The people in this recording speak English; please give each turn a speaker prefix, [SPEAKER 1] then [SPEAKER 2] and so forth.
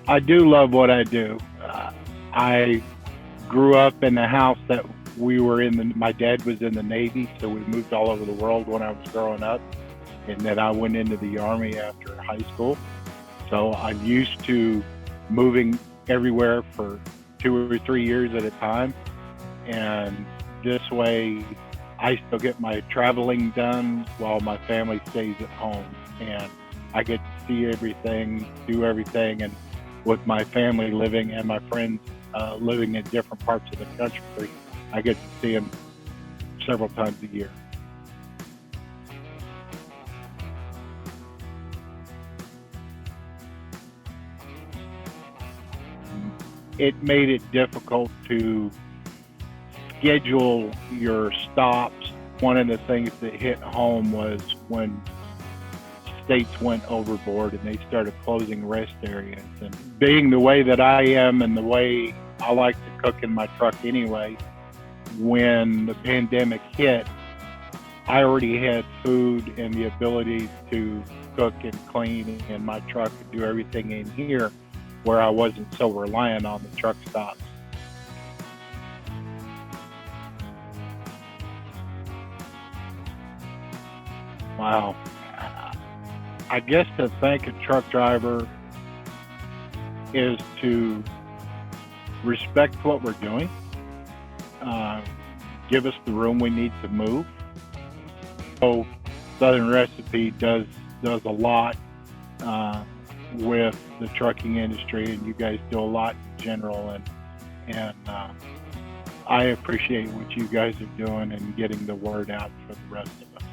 [SPEAKER 1] I do love what I do. I grew up in the house that we were in. My dad was in the Navy, so we moved all over the world when I was growing up, and then I went into the Army after high school. So I'm used to moving everywhere for 2 or 3 years at a time, and this way I still get my traveling done while my family stays at home, and I get to see everything, do everything, and with my family living and my friends living in different parts of the country, I get to see them several times a year. It made it difficult to schedule your stops. One of the things that hit home was when states went overboard and they started closing rest areas. And being the way that I am and the way I like to cook in my truck anyway, when the pandemic hit, I already had food and the ability to cook and clean in my truck and do everything in here where I wasn't so reliant on the truck stops. Wow. I guess to thank a truck driver is to respect what we're doing, uh, give us the room we need to move. So Southern Recipe does a lot uh, with the trucking industry, and you guys do a lot in general. And I appreciate what you guys are doing and getting the word out for the rest of us.